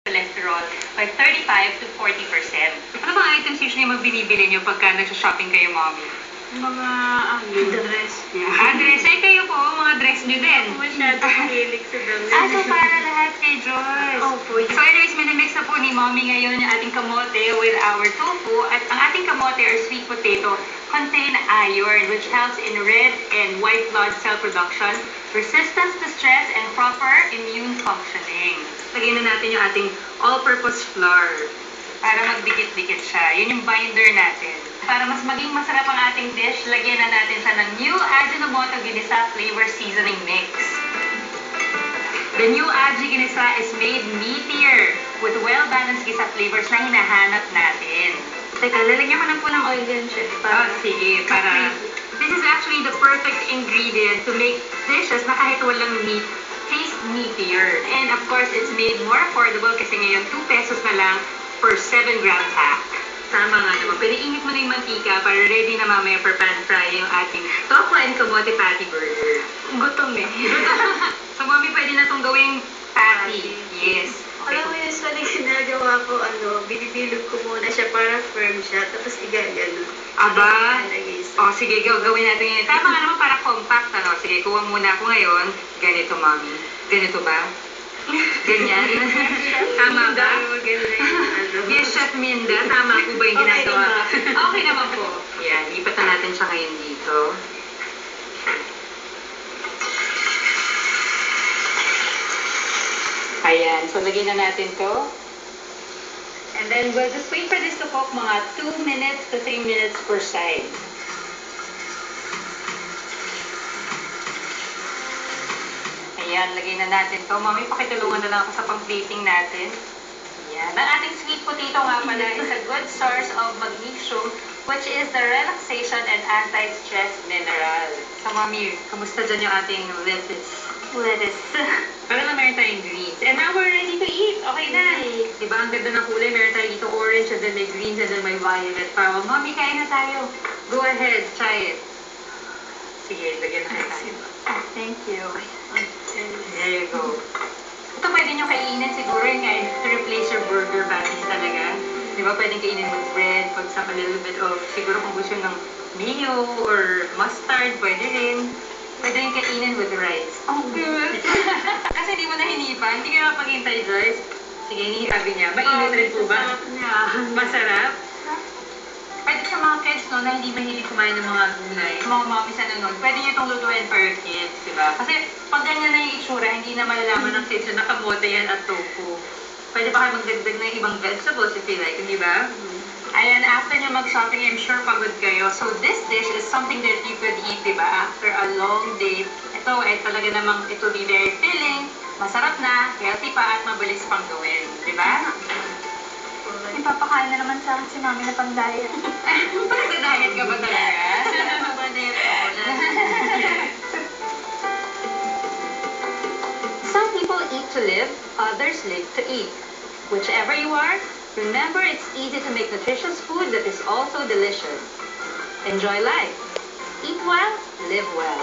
cholesterol by 35 to 40%. Ano bang items usually mo binibili niyo pagka nag-shopping kayo, mommy? Mga dress niya. Dress. Ay, kayo po, mga dress niyo din. Masyadong mahilig sa damit. So para lahat kay Joyce. Opo. So anyways, minimix na po ni mommy ngayon yung ating kamote with our tofu. At ang ating kamote or sweet potato contain iron, which helps in red and white blood cell production, resistance to stress, and proper immune functioning. Lagyan na natin yung ating all-purpose flour para magdikit-dikit siya. Yun yung binder natin. Para mas maging masarap ang ating dish, lagyan na natin siya ng new Ajinomoto Ginisa Flavor Seasoning Mix. The new Aji Ginisa is made meatier with well-balanced gisa flavors na hinahanap natin. Teka, lalagyan ko na po ng oil din, chef. Sige, para... This is actually the perfect ingredient to make dishes na kahit walang meat, taste meatier. And of course, it's made more affordable kasi ngayon 2 pesos na lang per 7-gram pack. Tama nga naman. Pwede init mo na yung mantika para ready na mamaya for pan fry yung ating tofu and kamote patty burger. Gutom eh. So, mommy, pwede na itong gawing patty. Yes. Okay. Alam mo, usually ginagawa ko, binibilog ko muna siya para firm siya, tapos igagano. Aba? Sige, gawin natin ngayon. Tama nga naman para compact, ano? Sige, kuha muna ako ngayon. Ganito, mommy. Ganito ba? Ganyan? Tama ba? Yes, Chef Minda. Tama po ba yung ginagawa? Okay naman po. Yan, lipat na natin siya ngayon dito. Ayan, so lagyan na natin to. And then we'll just wait for this to cook mga 2 minutes to 3 minutes per side. Ayan, lagay na natin to. Mami, pakitulungan na lang ako sa pang-plating natin. Ayan. Ang ating sweet potato nga pala is a good source of magnesium, which is the relaxation and anti-stress mineral. So, Mami, kamusta dyan yung ating lettuce? Para na meron tayong greens. And now we're ready to eat. Okay na. Diba, ang ganda ng kulay. Meron tayong dito orange, and then may greens, and then may violet. Parang, Mami, kain na tayo. Go ahead, try it. Sige, lagyan na tayo. Thank you. There you go. Ito pwede nyo kainin siguro yun nga, to replace your burger patties talaga. Di ba, pwedeng kainin with bread, pag some a little bit of, siguro kung gusto ng mayo or mustard, pwede rin. Pwede rin kainin with rice. Oh, good. Kasi di mo na hinipan, hindi ka mapaghintay, Joyce. Sige, hinihabi niya. Mainit rin po ba? Masarap? Pwede sa mga kids, no, na hindi mahilig kumain ng mga gulay, mga mommies na nun, pwede nyo itong lutuin for your kids, di ba? Kasi pag ganyan na yung itsura, hindi na malalaman ng kids na nakamote yan at tofu. Pwede pa kayo magdagdag ng ibang vegetables if you like, di ba? Ayan, after nyo mag-shopping, I'm sure pagod kayo. So this dish is something that you could eat, di ba? After a long day. Ito, talaga namang it will be very filling, masarap na, healthy pa, at mabilis pang gawin, di ba? Ipapakain na naman sa akin si mami na pang-diet. Pag-diet ka ba talaga? Pag-diet ako na. Some people eat to live, others live to eat. Whichever you are, remember it's easy to make nutritious food that is also delicious. Enjoy life. Eat well, live well.